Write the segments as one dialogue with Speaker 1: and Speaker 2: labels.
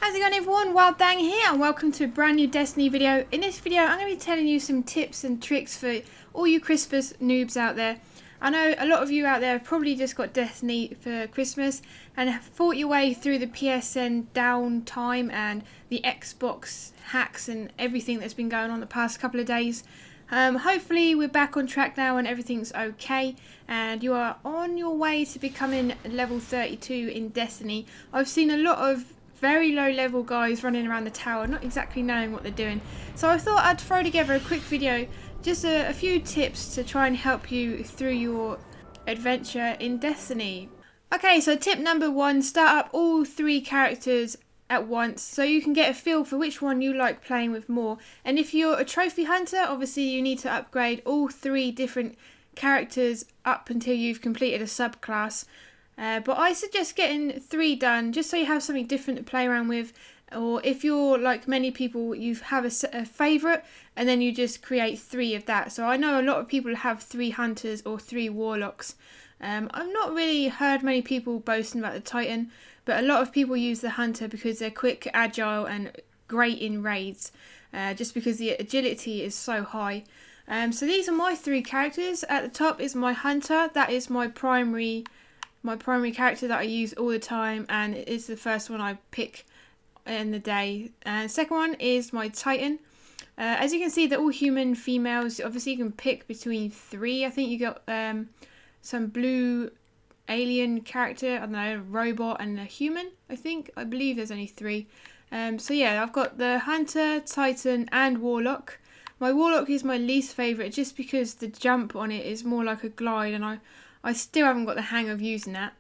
Speaker 1: How's it going everyone? WildeThang here and welcome to a brand new Destiny video. In this video I'm going to be telling you some tips and tricks for all you Christmas noobs out there. I know a lot of you out there have probably just got Destiny for Christmas and have fought your way through the PSN downtime and the Xbox hacks and everything that's been going on the past couple of days. Hopefully we're back on track now and everything's okay and you are on your way to becoming level 32 in Destiny. I've seen a lot of very low level guys running around the tower not exactly knowing what they're doing, so I thought I'd throw together a quick video, just a few tips to try and help you through your adventure in Destiny. Okay, so tip number 1, start up all 3 characters at once so you can get a feel for which one you like playing with more. And if you're a trophy hunter, obviously you need to upgrade all 3 different characters up until you've completed a subclass. But I suggest getting 3 done just so you have something different to play around with, or if you're like many people, you have a favourite and then you just create 3 of that. So I know a lot of people have 3 hunters or 3 warlocks. I've not really heard many people boasting about the Titan, but a lot of people use the hunter because they're quick, agile and great in raids, just because the agility is so high. So these are my 3 characters. At the top is my hunter. That is my primary character that I use all the time, and it is the first one I pick in the day. And second one is my Titan. As you can see, they're all human females. Obviously you can pick between 3. I think you got some blue alien character, I don't know, robot and a human. I believe there's only 3. So yeah, I've got the hunter, Titan and warlock. My warlock is my least favourite just because the jump on it is more like a glide, and I still haven't got the hang of using that.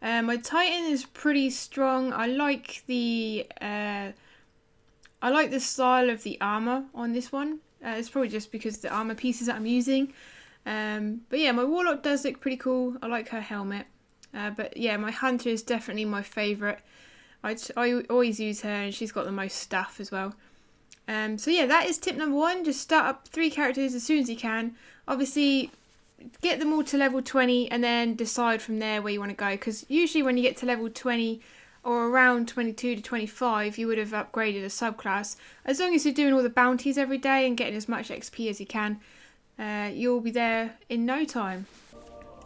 Speaker 1: My Titan is pretty strong. I like the style of the armor on this one. It's probably just because the armor pieces that I'm using. But yeah, my warlock does look pretty cool. I like her helmet. But yeah, my hunter is definitely my favourite. I always use her, and she's got the most stuff as well. So yeah, that is tip number 1. Just start up 3 characters as soon as you can. Obviously, get them all to level 20 and then decide from there where you want to go, because usually when you get to level 20 or around 22 to 25 you would have upgraded a subclass. As long as you're doing all the bounties every day and getting as much XP as you can, you'll be there in no time.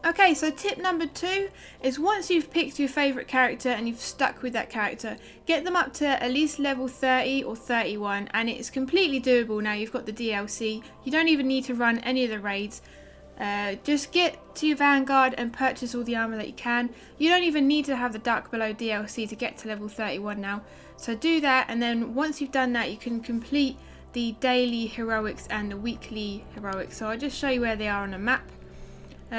Speaker 1: Okay, so tip number 2 is once you've picked your favourite character and you've stuck with that character, get them up to at least level 30 or 31, and it's completely doable now you've got the DLC. You don't even need to run any of the raids. Just get to your Vanguard and purchase all the armor that you can. You don't even need to have the Dark Below DLC to get to level 31 now. So do that, and then once you've done that you can complete the daily heroics and the weekly heroics. So I'll just show you where they are on the map.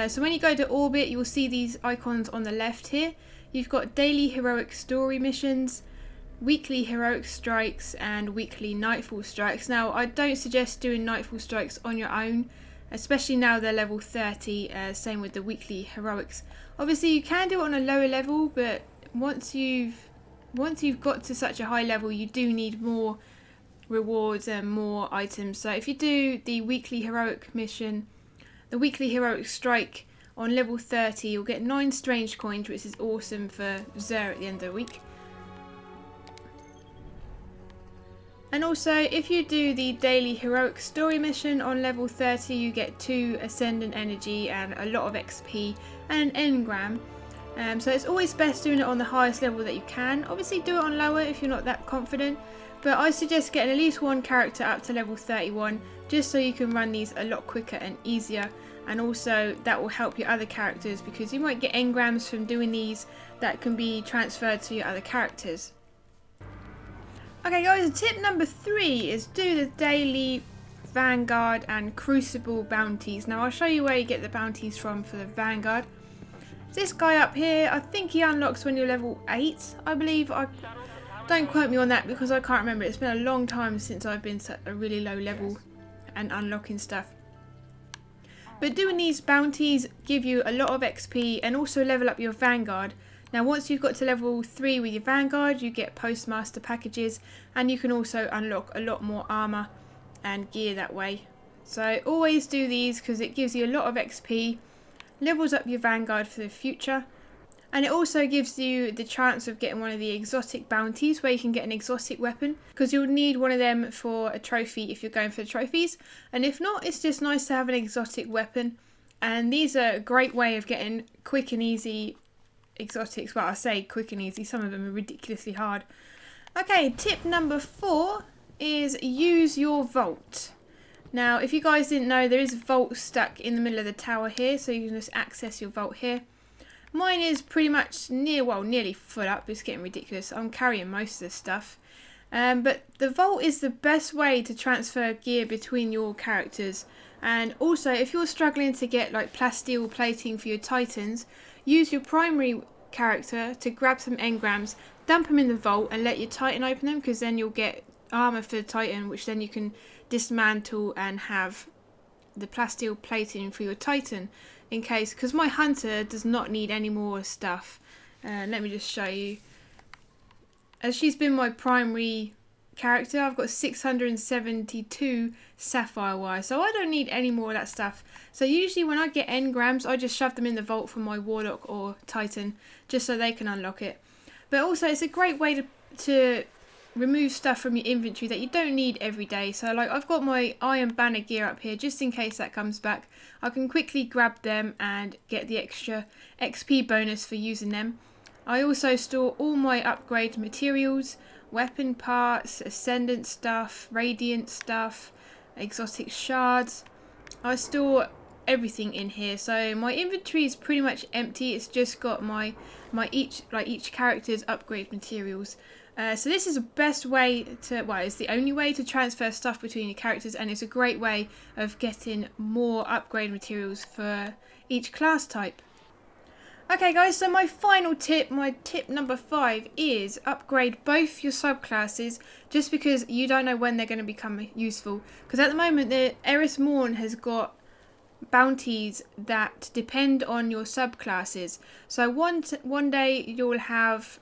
Speaker 1: So when you go to orbit, you will see these icons on the left here. You've got daily heroic story missions, weekly heroic strikes and weekly nightfall strikes. Now I don't suggest doing nightfall strikes on your own, especially now they're level 30, same with the weekly heroics. Obviously you can do it on a lower level, but once you've got to such a high level you do need more rewards and more items. So if you do the weekly heroic mission, the weekly heroic strike on level 30, you'll get 9 strange coins, which is awesome for Xur at the end of the week. And also, if you do the daily heroic story mission on level 30, you get 2 ascendant energy and a lot of XP and an engram. So it's always best doing it on the highest level that you can. Obviously do it on lower if you're not that confident, but I suggest getting at least 1 character up to level 31 just so you can run these a lot quicker and easier. And also that will help your other characters because you might get engrams from doing these that can be transferred to your other characters. Okay guys, tip number 3 is do the daily Vanguard and Crucible bounties. Now I'll show you where you get the bounties from for the Vanguard. This guy up here, I think he unlocks when you're level 8, I believe. Don't quote me on that because I can't remember. It's been a long time since I've been at a really low level and unlocking stuff. But doing these bounties give you a lot of XP and also level up your Vanguard. Now once you've got to level 3 with your Vanguard, you get Postmaster packages and you can also unlock a lot more armor and gear that way. So always do these because it gives you a lot of XP, levels up your Vanguard for the future, And it also gives you the chance of getting one of the exotic bounties where you can get an exotic weapon, because you'll need one of them for a trophy if you're going for the trophies. And if not, it's just nice to have an exotic weapon. And these are a great way of getting quick and easy exotics. Well, I say quick and easy, some of them are ridiculously hard. Okay, tip number 4 is use your vault. Now, if you guys didn't know, there is a vault stuck in the middle of the tower here, so you can just access your vault here. Mine is pretty much nearly full up. It's getting ridiculous. I'm carrying most of this stuff. But the vault is the best way to transfer gear between your characters. And also, if you're struggling to get like plasteel plating for your titans, use your primary character to grab some engrams, dump them in the vault and let your titan open them, because then you'll get armor for the titan, which then you can dismantle and have the plasteel plating for your titan. In case, because my hunter does not need any more stuff. Let me just show you. As she's been my primary character, I've got 672 sapphire wire, so I don't need any more of that stuff. So usually when I get engrams, I just shove them in the vault for my warlock or titan, just so they can unlock it. But also it's a great way to remove stuff from your inventory that you don't need every day. So like I've got my iron banner gear up here just in case that comes back. I can quickly grab them and get the extra XP bonus for using them. I also store all my upgrade materials, weapon parts, ascendant stuff, radiant stuff, exotic shards. I store everything in here, so my inventory is pretty much empty. It's just got my each character's upgrade materials. So this is the best way to, well, it's the only way to transfer stuff between your characters, and it's a great way of getting more upgrade materials for each class type. Okay guys, so my final tip, my tip number 5, is upgrade both your subclasses, just because you don't know when they're going to become useful. Because at the moment the Eris Morn has got bounties that depend on your subclasses. So one day you'll have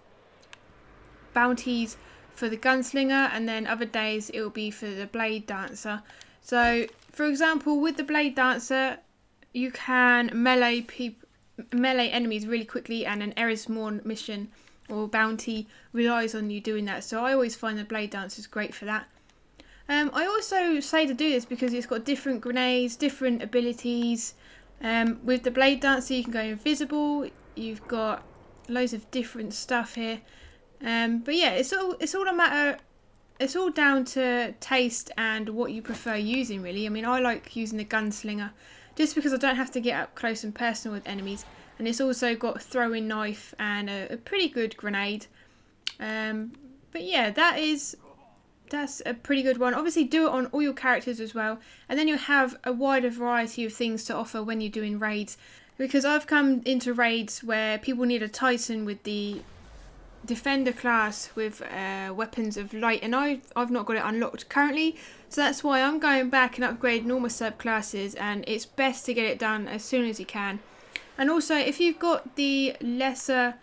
Speaker 1: bounties for the gunslinger, and then other days it will be for the blade dancer. So for example, with the blade dancer you can melee enemies really quickly, and an Eris Morn mission or bounty relies on you doing that. So I always find the blade dancer is great for that. I also say to do this because it's got different grenades, different abilities. With the blade dancer you can go invisible. You've got loads of different stuff here. But yeah, it's all a matter. It's all down to taste and what you prefer using, really. I mean, I like using the gunslinger just because I don't have to get up close and personal with enemies, and it's also got a throwing knife and a pretty good grenade. But yeah, that's a pretty good one. Obviously do it on all your characters as well, and then you'll have a wider variety of things to offer when you're doing raids, because I've come into raids where people need a titan with the defender class with weapons of light, and I've not got it unlocked currently, so that's why I'm going back and upgrading all my subclasses, and it's best to get it done as soon as you can. And also, if you've got the lesser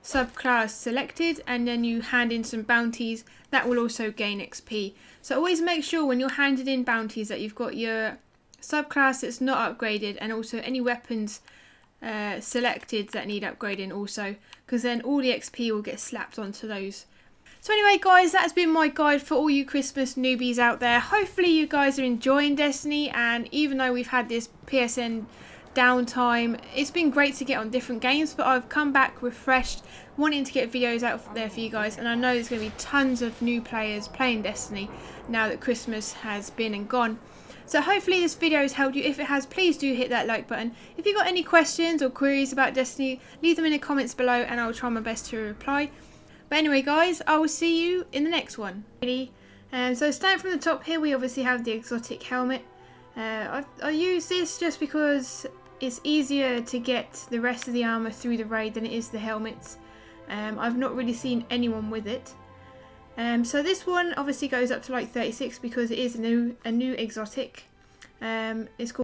Speaker 1: subclass selected and then you hand in some bounties, that will also gain XP. So always make sure when you're handing in bounties that you've got your subclass that's not upgraded, and also any weapons selected that need upgrading also, because then all the XP will get slapped onto those. So anyway guys, that's been my guide for all you Christmas newbies out there. Hopefully you guys are enjoying Destiny, and even though we've had this PSN downtime, it's been great to get on different games, but I've come back refreshed, wanting to get videos out there for you guys, and I know there's going to be tons of new players playing Destiny now that Christmas has been and gone. So hopefully this video has helped you. If it has, please do hit that like button. If you've got any questions or queries about Destiny, leave them in the comments below and I'll try my best to reply. But anyway guys, I will see you in the next one. So starting from the top here, we obviously have the exotic helmet. I use this just because it's easier to get the rest of the armor through the raid than it is the helmets. I've not really seen anyone with it. So this one obviously goes up to like 36 because it is a new exotic. It's called